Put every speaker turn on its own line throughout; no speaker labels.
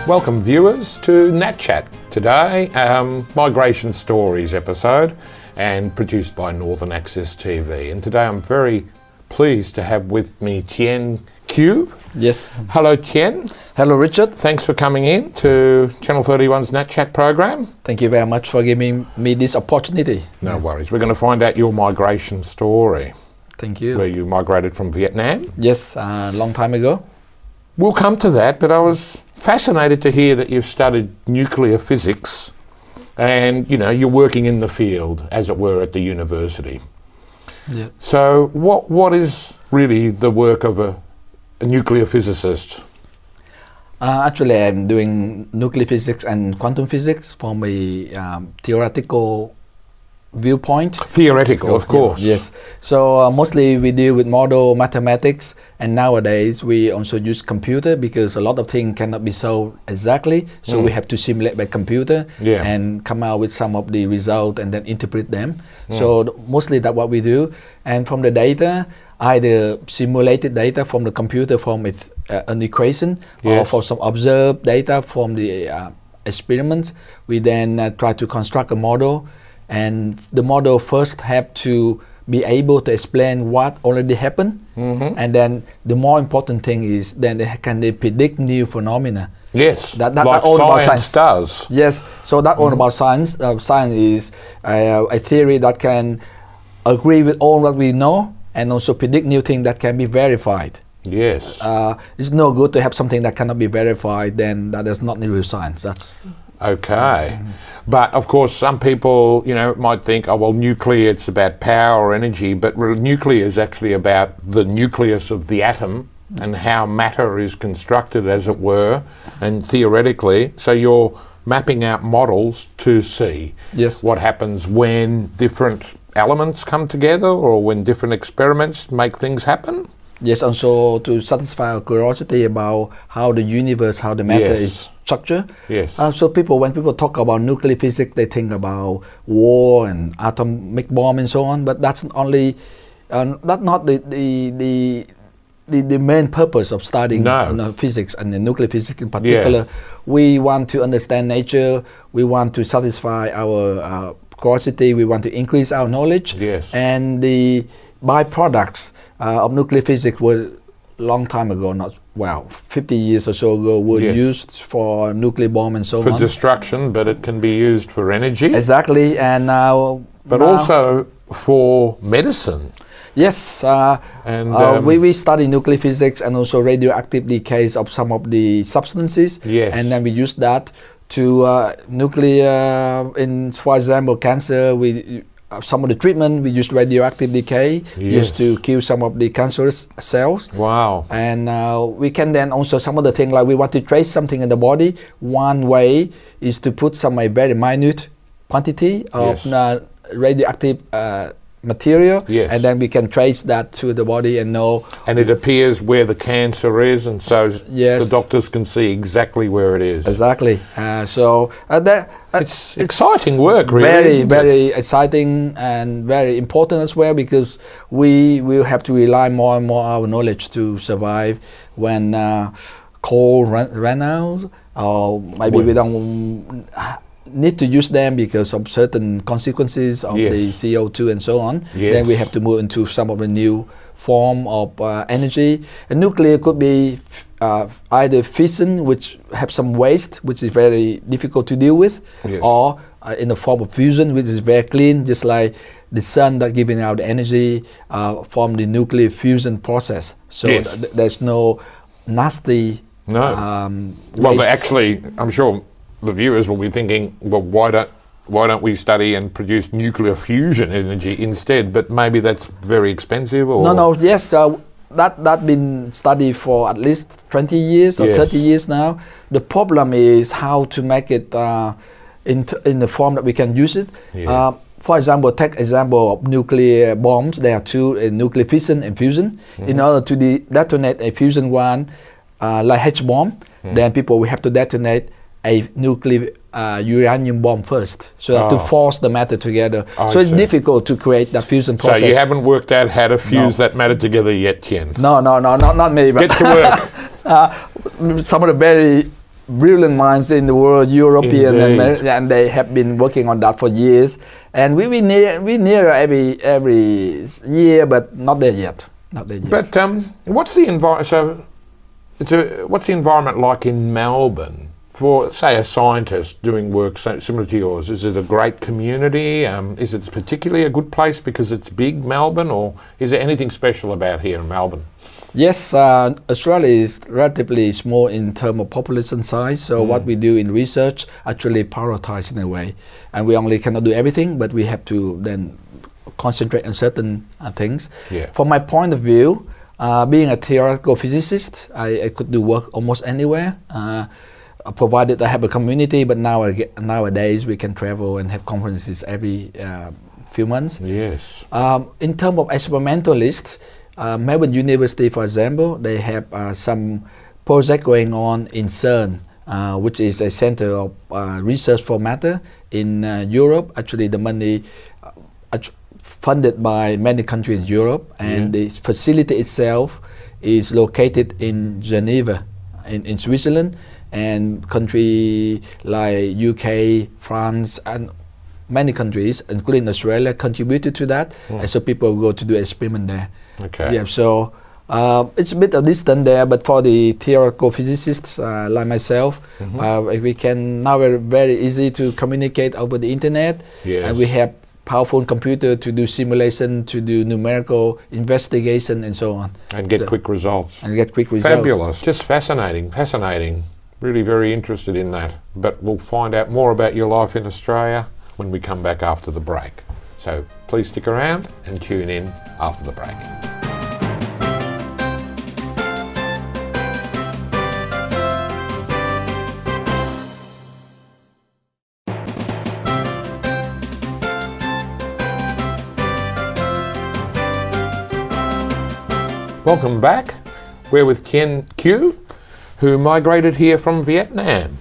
Welcome viewers to Nat Chat today, Migration Stories episode, and produced by Northern Access TV. And today I'm very pleased to have with me Tien Kieu.
Yes.
Hello Tien.
Hello Richard.
Thanks for coming in to Channel 31's Nat Chat program.
Thank you very much for giving me this opportunity.
No worries. We're going to find out your migration story.
Thank you.
Where you migrated from Vietnam.
Yes, a long time ago.
We'll come to that, but I was fascinated to hear that you've studied nuclear physics and, you're working in the field, as it were, at the university.
Yes.
So what is really the work of a nuclear physicist?
Actually, I'm doing nuclear physics and quantum physics from a theoretical viewpoint.
Theoretical, of course.
Yes. So mostly we deal with model mathematics, and nowadays we also use computer because a lot of things cannot be solved exactly. So we have to simulate by computer and come out with some of the result and then interpret them. So mostly that's what we do. And from the data, either simulated data from the computer from its an equation, or for some observed data from the experiments, we then try to construct a model. And the model first have to be able to explain what already happened, and then the more important thing is then can they predict new phenomena.
Yes,
that
like
all
science
about science
does.
Yes, so that all about science. Science is a theory that can agree with all what we know and also predict new things that can be verified.
Yes,
it's no good to have something that cannot be verified. Then that is not real science. That's
okay. But of course some people might think, oh well, nuclear, it's about power or energy, but nuclear is actually about the nucleus of the atom and how matter is constructed, as it were, and theoretically, so you're mapping out models to see what happens when different elements come together or when different experiments make things happen.
Yes, and so to satisfy our curiosity about how the universe, how the matter is structured.
Yes.
So when people talk about nuclear physics, they think about war and atomic bomb and so on. But that's only that's not the main purpose of studying physics and the nuclear physics in particular. We want to understand nature. We want to satisfy our curiosity. We want to increase our knowledge.
Yes.
And the byproducts of nuclear physics were long time ago, 50 years or so ago, were used for nuclear bomb and so on.
For destruction, but it can be used for energy.
Exactly, and now...
But also for medicine.
Yes, we study nuclear physics and also radioactive decays of some of the substances.
Yes.
And then we use that to nuclear, for example, cancer, some of the treatment, we used radioactive decay used to kill some of the cancerous cells.
Wow. And
we can then also some of the things like we want to trace something in the body. One way is to put a very minute quantity of radioactive material, and then we can trace that to the body and know.
And it appears where the cancer is, and so the doctors can see exactly where it is.
Exactly.
It's exciting work, really.
Very, very exciting and very important as well, because we will have to rely more and more on our knowledge to survive when coal ran out, or maybe we don't need to use them because of certain consequences of the CO2 and so on. Then we have to move into some of the new form of energy. And nuclear could be either fission, which have some waste, which is very difficult to deal with, or in the form of fusion, which is very clean, just like the sun that giving out the energy from the nuclear fusion process. So there's no nasty
well, actually, I'm sure the viewers will be thinking, well, why don't we study and produce nuclear fusion energy instead? But maybe that's very expensive. Or
That been studied for at least 20 years or 30 years now. The problem is how to make it in the form that we can use it. For example, take example of nuclear bombs. There are two, nuclear fission and fusion. In order to detonate a fusion one, like H bomb, then we have to detonate a nuclear uranium bomb first, so to force the matter together. So it's difficult to create that fusion process.
So you haven't worked out how to fuse that matter together yet, Tien?
No, not me. But
get to work.
Some of the very brilliant minds in the world, European
Indeed.
and they have been working on that for years. And we near every year, but not there yet. Not there yet.
But what's the what's the environment like in Melbourne for, say, a scientist doing work similar to yours? Is it a great community? Is it particularly a good place because it's big, Melbourne, or is there anything special about here in Melbourne?
Yes, Australia is relatively small in terms of population size. So what we do in research actually prioritize in a way, and we only cannot do everything, but we have to then concentrate on certain things.
Yeah.
From my point of view, being a theoretical physicist, I could do work almost anywhere, provided I have a community. But nowadays we can travel and have conferences every few months.
Yes.
In terms of experimentalists, Melbourne University, for example, they have some project going on in CERN, which is a center of research for matter in Europe. Actually, the money funded by many countries in Europe, and the facility itself is located in Geneva, in Switzerland, and countries like UK, France, and many countries, including Australia, contributed to that, and so people go to do experiment there.
Okay.
Yeah, so it's a bit of distance there, but for the theoretical physicists like myself, we can now very easy to communicate over the internet, and we have powerful computer to do simulation, to do numerical investigation, and so on.
And get quick results. Fabulous. Just fascinating. Really very interested in that. But we'll find out more about your life in Australia when we come back after the break. So please stick around and tune in after the break. Welcome back. We're with Tien Kieu, who migrated here from Vietnam.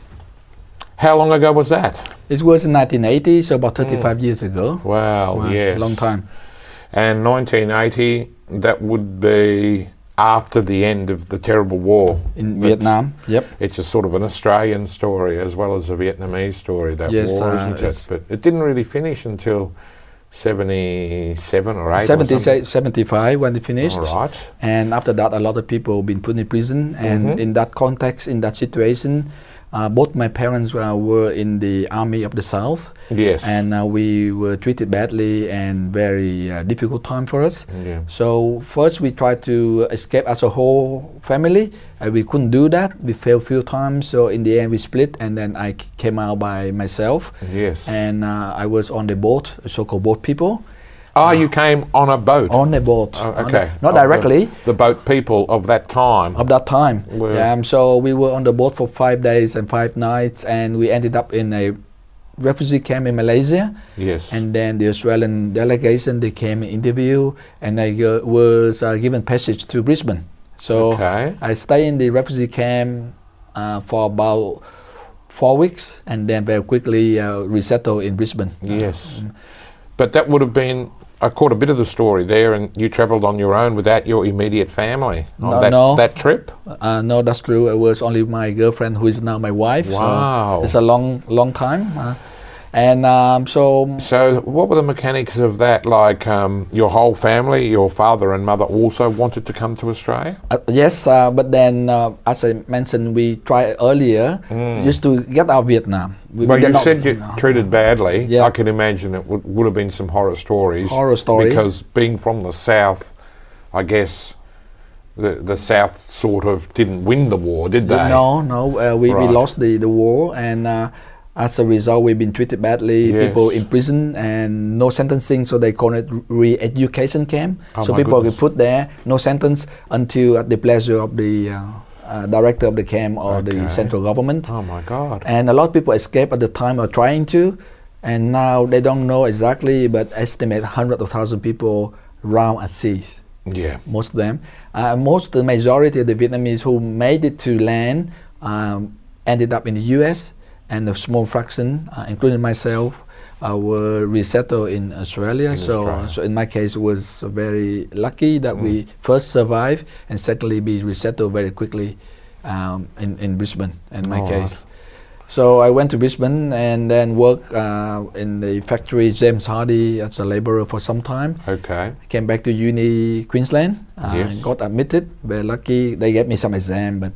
How long ago was that?
It was in 1980, so about 35 years ago.
Wow, yes.
Long time.
And 1980, that would be after the end of the terrible war.
In Vietnam, yep.
It's a sort of an Australian story as well as a Vietnamese story, that war, isn't it? But it didn't really finish until 77 or 8
75 when it finished.
All right.
And after that, a lot of people been put in prison. And in that context, in that situation, both my parents were in the Army of the South.
Yes.
And we were treated badly and very difficult time for us.
Yeah.
So first we tried to escape as a whole family. We couldn't do that. We failed a few times. So in the end we split, and then I came out by myself.
Yes.
And I was on the boat, so-called boat people.
Oh, you came on a boat?
On a boat.
Oh, okay.
Not directly.
The boat people of that time.
So we were on the boat for 5 days and 5 nights, and we ended up in a refugee camp in Malaysia.
Yes.
And then the Australian delegation, they came and interview, and I was given passage to Brisbane. So I stayed in the refugee camp for about 4 weeks, and then very quickly resettled in Brisbane.
Yes. But that would have been, I caught a bit of the story there, and you travelled on your own without your immediate family on that trip?
No, that's true. It was only my girlfriend, who is now my wife.
Wow.
So it's a long time.
So what were the mechanics of that? Like your whole family, your father and mother also wanted to come to Australia?
Yes, but then as I mentioned, we tried earlier just to get out of Vietnam.
You said you treated badly. Yeah. I can imagine it would have been some horror stories. Because being from the South, I guess the South sort of didn't win the war, did they?
No. We lost the war, and as a result, we've been treated badly.
Yes.
People in prison and no sentencing, so they call it re-education camp. So people were put there, no sentence, until at the pleasure of the director of the camp or the central government.
Oh my God.
And a lot of people escaped at the time or trying to, and now they don't know exactly, but estimate hundreds of thousands of people drowned at seas.
Yeah.
Most of them. The majority of the Vietnamese who made it to land ended up in the US, and a small fraction, including myself, were resettled in Australia. So in my case, it was very lucky that we first survived, and secondly, be resettled very quickly in Brisbane, in my case. So I went to Brisbane and then worked in the factory James Hardy as a laborer for some time.
Okay.
Came back to uni Queensland.
Yes.
Got admitted. Very lucky. They gave me some exam, but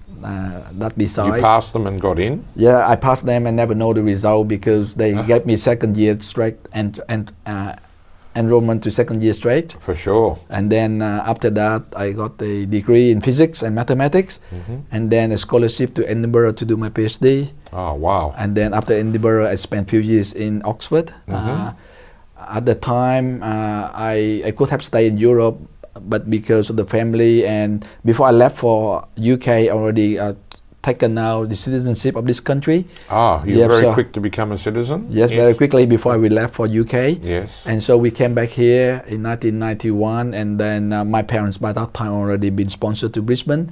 that beside.
You passed them and got in?
Yeah, I passed them and never know the result because they gave me second year straight and enrollment to second year straight.
For sure.
And then after that, I got a degree in physics and mathematics, and then a scholarship to Edinburgh to do my PhD.
Oh, wow.
And then after Edinburgh, I spent a few years in Oxford. At the time, I could have stayed in Europe, but because of the family, and before I left for UK, I already taken now the citizenship of this country.
Ah, you're very quick to become a citizen?
Yes, very quickly before we left for UK.
Yes.
And so we came back here in 1991, and then my parents by that time already been sponsored to Brisbane.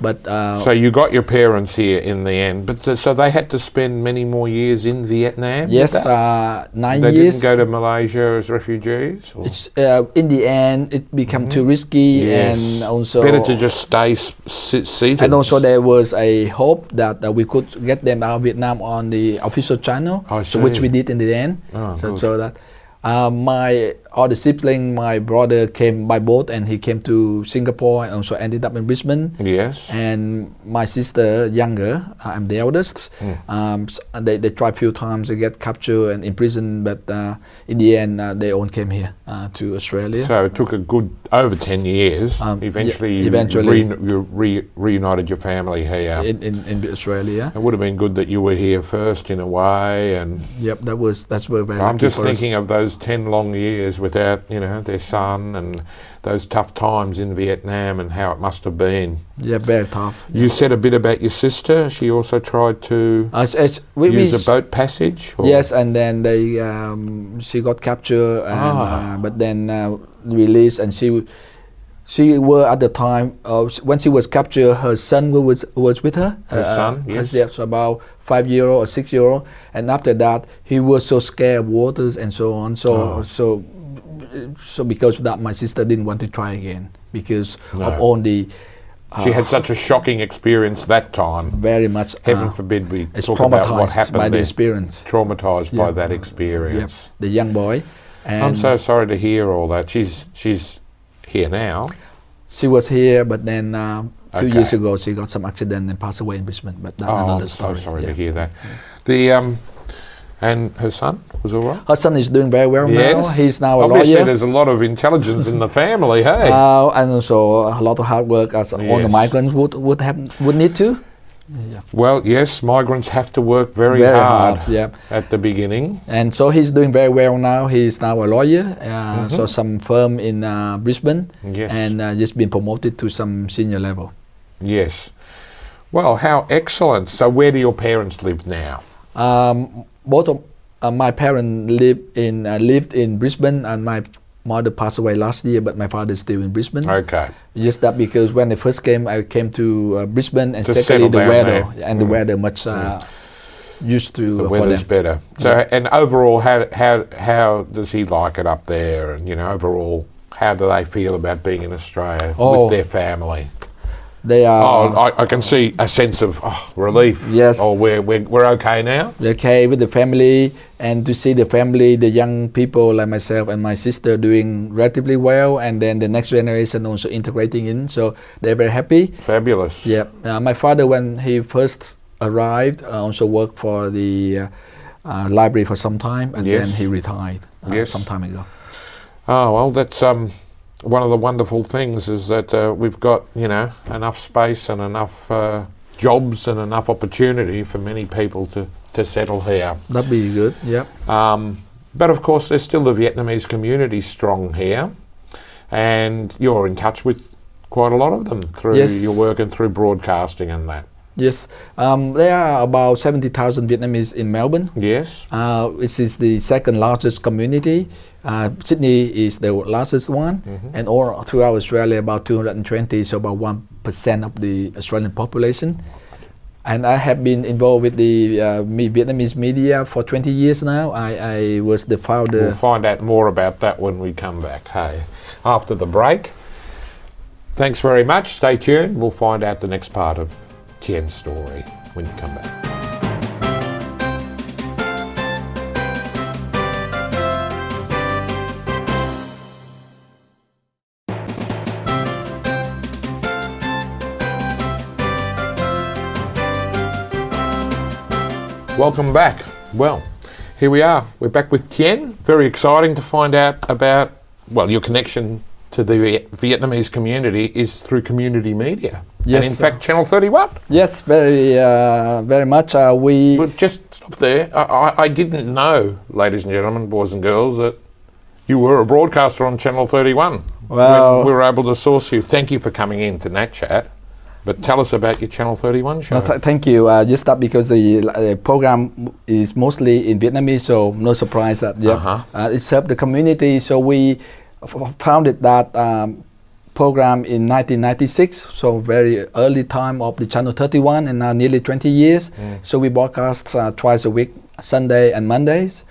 But
so you got your parents here in the end, but so they had to spend many more years in Vietnam?
Yes, 9
they
years.
Didn't go to Malaysia as refugees? Or?
It's, in the end, it became too risky, and also
better to just stay seated.
And also there was a hope that we could get them out of Vietnam on the official channel, which we did in the end.
Oh,
so that my other sibling, my brother came by boat and he came to Singapore and also ended up in Brisbane.
Yes.
And my sister, younger, I'm the eldest. They tried a few times to get captured and imprisoned, but in the end they all came here to Australia.
So it took a good over 10 years. Eventually you reunited your family here.
In Australia.
It would have been good that you were here first in a way. And
yep, that's very lucky.
I'm just thinking of those 10 long years without, their son, and those tough times in Vietnam and how it must have been.
Yeah, very tough.
You said a bit about your sister. She also tried to use a boat passage? Or?
Yes, and then she got captured, and, but then released, and she were at the time, when she was captured, her son was with her.
Her son, yes.
Yes, about 5-year-old or 6-year-old, and after that, he was so scared of waters and so on. So because of that, my sister didn't want to try again because of all the.
She had such a shocking experience that time.
Very much.
Heaven forbid we talk about what happened
by
there.
the experience.
Traumatized by that experience.
Yep. The young boy. And
I'm so sorry to hear all that. She's here now.
She was here, but then a few years ago she got some accident and passed away in Brisbane. But that's another story.
I'm so sorry to hear that. The and her son was all right?
Her son is doing very well now. He's now a
Obviously
lawyer.
There's a lot of intelligence in the family, hey?
And also a lot of hard work as all the migrants would need to. Yeah.
Well, yes, migrants have to work very hard at the beginning.
And so he's doing very well now. He's now a lawyer, so some firm in Brisbane, and just been promoted to some senior level.
Yes. Well, how excellent. So where do your parents live now?
Both of my parents lived in Brisbane, and my mother passed away last year, but my father is still in Brisbane.
Okay.
Just that because when I first came, I came to Brisbane, and
to
secondly the weather
there.
the weather much used to
the
for
weather's
them.
better. So and overall, how does he like it up there? And overall, how do they feel about being in Australia with their family?
They are.
I can see a sense of relief.
Yes.
We're okay now.
We're okay with the family, and to see the family, the young people like myself and my sister doing relatively well, and then the next generation also integrating in. So they're very happy.
Fabulous.
Yeah. My father, when he first arrived, also worked for the library for some time, and then he retired some time ago.
Oh well, that's one of the wonderful things is that we've got enough space and enough jobs and enough opportunity for many people to settle here.
That'd be good. Yeah.
But of course, there's still the Vietnamese community strong here, and you're in touch with quite a lot of them through your work and through broadcasting and that.
Yes, there are about 70,000 Vietnamese in Melbourne.
Yes.
Which is the second largest community. Sydney is the largest one, and all throughout Australia about 220, so about 1% of the Australian population. And I have been involved with the Vietnamese media for 20 years now. I was the founder.
We'll find out more about that when we come back, hey, after the break. Thanks very much. Stay tuned. We'll find out the next part of Tien's story when you come back. Welcome back. Well, here we are. We're back with Tien. Very exciting to find out about, well, your connection to the Vietnamese community is through community media.
Yes,
and in fact, Channel 31.
Yes, very much.
But just stop there. I didn't know, ladies and gentlemen, boys and girls, that you were a broadcaster on Channel 31.
Well,
when we were able to source you. Thank you for coming in to Nat Chat. But tell us about your Channel 31 show.
Thank you. Just that because the program is mostly in Vietnamese, so no surprise that it served the community. So we founded that program in 1996, so very early time of the Channel 31, and now nearly 20 years. So we broadcast twice a week, Sunday and Mondays,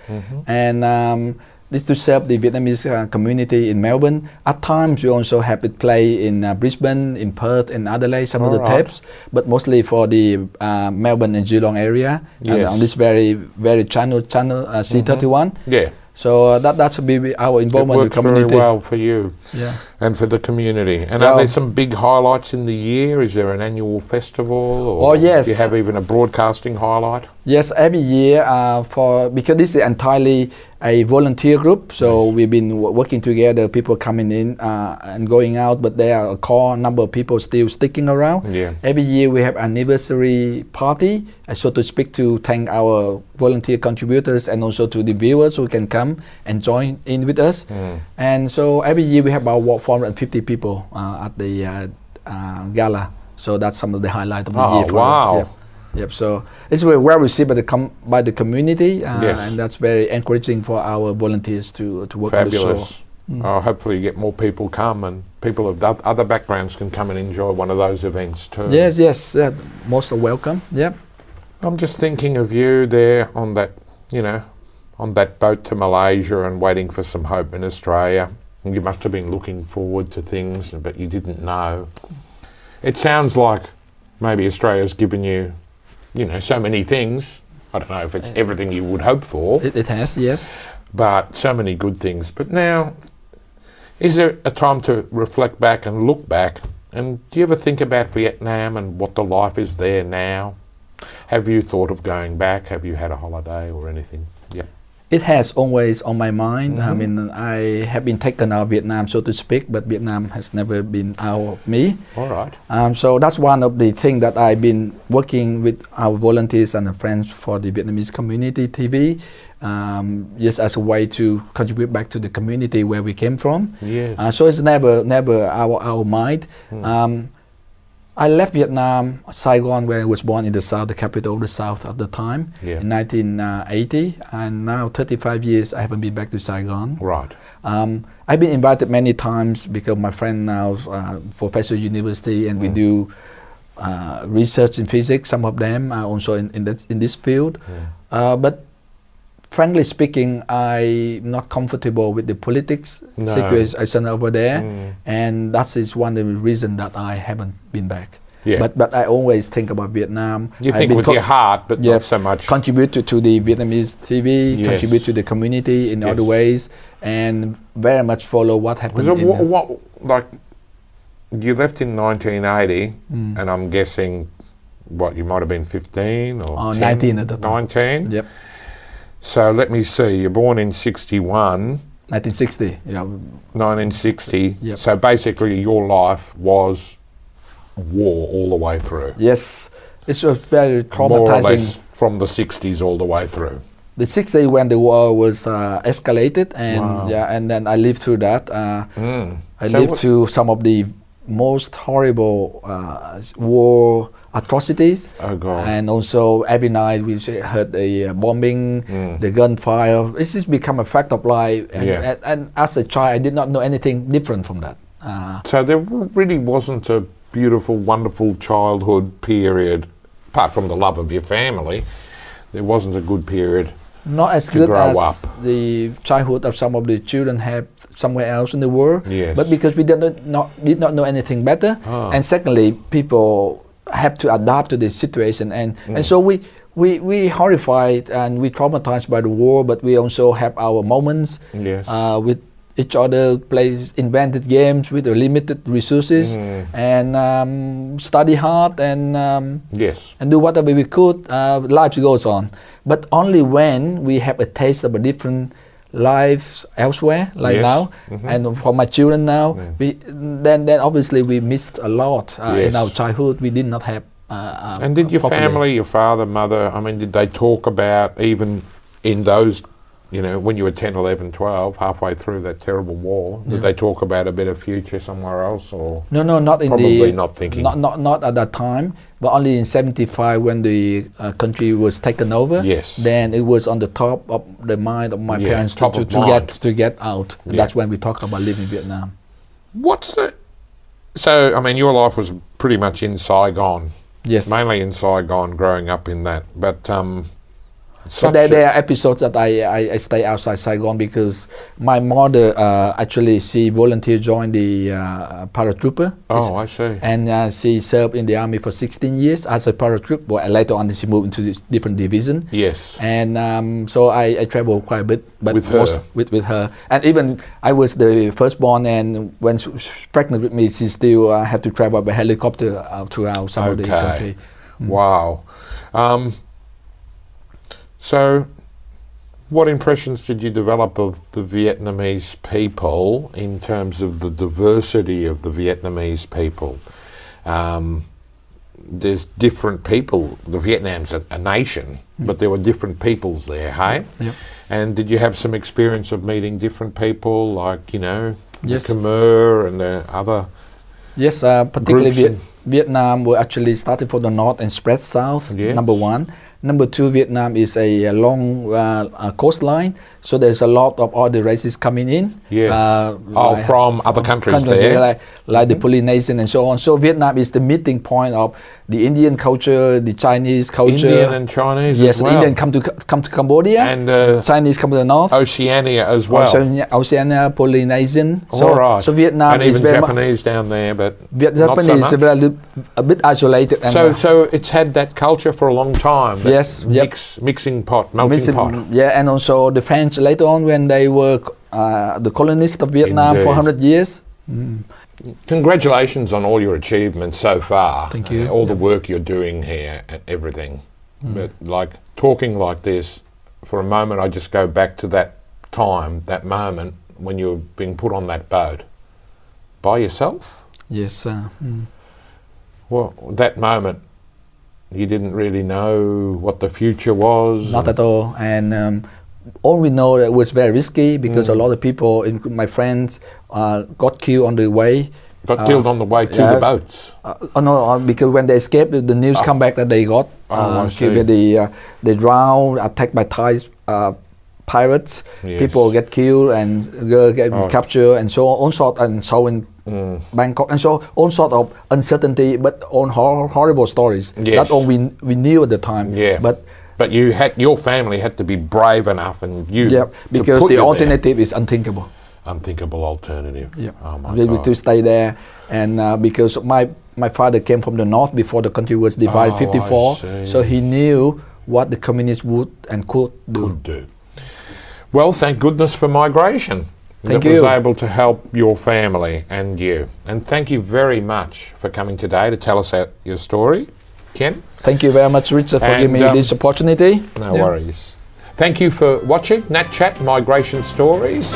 and this to serve the Vietnamese community in Melbourne. At times we also have it play in Brisbane, in Perth, and Adelaide, some of the tapes, but mostly for the Melbourne and Geelong area, and on this very channel C31.
Yeah.
So that's our involvement in the community.
It works very well for you and for the community. And are there some big highlights in the year? Is there an annual festival? Or
yes.
Do you have even a broadcasting highlight?
Yes, every year because this is entirely a volunteer group, so we've been working together, people coming in and going out, but there are a core number of people still sticking around.
Yeah.
Every year we have anniversary party, so to speak, to thank our volunteer contributors and also to the viewers who can come and join in with us. And so every year we have about 450 people at the gala. So that's some of the highlight of the year for us. Yep. So it's very well received by the community, and that's very encouraging for our volunteers to work on the show.
Hopefully you get more people come, and people of other backgrounds can come and enjoy one of those events too.
Yes, most are welcome. Yep.
I'm just thinking of you there on that, on that boat to Malaysia and waiting for some hope in Australia. And you must have been looking forward to things, but you didn't know. It sounds like maybe Australia's given you, so many things. I don't know if it's everything you would hope for.
It has, yes.
But so many good things. But now, is there a time to reflect back and look back? And do you ever think about Vietnam and what the life is there now? Have you thought of going back? Have you had a holiday or anything? Yeah.
It has always on my mind. I mean, I have been taken out of Vietnam, so to speak, but Vietnam has never been out of me.
All right.
So that's one of the things that I've been working with our volunteers and friends for the Vietnamese community TV, just as a way to contribute back to the community where we came from.
Yes.
So it's never our mind. I left Vietnam, Saigon, where I was born in the South, the capital of the South at the time, in 1980, and now 35 years I haven't been back to Saigon.
Right.
I've been invited many times because my friend now professor at university, and we do research in physics. Some of them are also in this field, but frankly speaking, I'm not comfortable with the politics situation over there, and that is one of the reasons that I haven't been back. Yeah. But I always think about Vietnam.
You think with your heart, but not so much.
Contribute to the Vietnamese TV, contribute to the community in other ways, and very much follow what happened.
So like, you left in 1980, and I'm guessing, you might have been 15 or 10,
19 at the time.
19?
Yep.
So let me see, you're born in 61.
1960, yeah.
1960.
Yep.
So basically your life was war all the way through.
Yes, it was very traumatizing.
More or less from the 60s all the way through.
The 60s when the war was escalated, and and then I lived through that. I lived through some of the most horrible war atrocities.
Oh God.
And also every night we heard the bombing, the gunfire. It's just become a fact of life. And as a child, I did not know anything different from that.
So there really wasn't a beautiful, wonderful childhood period, apart from the love of your family. There wasn't a good period.
Not as good as the childhood of some of the children have somewhere else in the world.
Yes.
But because we did not know anything better, and secondly, people have to adapt to the situation, and so we horrified and we traumatized by the war, but we also have our moments with each other, play invented games with limited resources, and study hard and
Yes.
and do whatever we could. Life goes on, but only when we have a taste of a different life elsewhere, like
Yes.
now, and for my children now, then obviously we missed a lot in our childhood. We did not have.
And did your
properly.
family, your father, mother, I mean, did they talk about even in those, you know, when you were 10, 11, 12, halfway through that terrible war, did they talk about a better future somewhere else, or
No, not in
probably not thinking?
not at that time, but only in '75 when the country was taken over.
Yes.
Then it was on the top of the mind of my parents
top
to,
of
to
mind.
to get out. And
Yeah.
that's when we talk about living in Vietnam.
What's the... So, I mean, your life was pretty much in Saigon,
Yes.
mainly in Saigon, growing up in that, but
But there are episodes that I stay outside Saigon because my mother actually she volunteered join the paratrooper.
Oh, I see.
And she served in the army for 16 years as a paratrooper. But later on, she moved into this different division.
Yes.
And so I traveled quite a bit, but
With her.
with her. And even I was the firstborn, and when she was pregnant with me, she still had to travel by helicopter throughout some of the country.
Wow. So, what impressions did you develop of the Vietnamese people in terms of the diversity of the Vietnamese people? There's different people. The Vietnam's a nation, but there were different peoples there, hey?
Yep.
And did you have some experience of meeting different people, like, you know,
Yes.
the Khmer and the other?
Yes, particularly
Groups
Vietnam were actually started from the north and spread south,
Yes.
number one. Number two, Vietnam is a long coastline, so there's a lot of other races coming in.
Yes.
Like
from other countries there.
like the Polynesian and so on. So Vietnam is the meeting point of the Indian culture, the Chinese culture.
Indian and Chinese
Yes,
as well.
the Indian come to Cambodia,
And
Chinese come to the north.
Oceania as well.
Oceania, Polynesian. So,
All right.
so Vietnam
and
is
even
very
Japanese down there, but
Japanese
not so much.
a bit isolated. And,
So it's had that culture for a long time. that
Yes, yep.
Mixing pot, melting pot.
Yeah, and also the French later on when they were the colonists of Vietnam for
Indeed.
100 years.
Congratulations on all your achievements so far.
Thank you.
All the work you're doing here and everything. But like talking like this, for a moment I just go back to that time, that moment when you were being put on that boat by yourself.
Yes.
Well, that moment, you didn't really know what the future was.
Not at all. And all we know that it was very risky because a lot of people, including my friends, got killed on the way.
Got killed on the way to the boats.
No, because when they escaped, the news come back that they got
I
killed.
see.
They drowned, attacked by Thai pirates.
Yes.
People get killed and get captured, and so on. All sort and so in Bangkok, and so all sort of uncertainty, but on horrible stories.
Yes.
That all we knew at the time.
Yeah. But you had, your family had to be brave enough, and you.
Yeah,
to
because
put
the
you there.
alternative is unthinkable.
Unthinkable alternative.
Yeah,
Oh my
we
God.
to stay there, and because my father came from the north before the country was divided,
Oh, I
54,
see.
so he knew what the communists would and could do.
Could do. Well, thank goodness for migration.
Thank
that
you.
was able to help your family and you. And thank you very much for coming today to tell us your story, Ken.
Thank you very much, Richard, for
And,
giving me this opportunity.
No worries. Thank you for watching Nat Chat Migration Stories.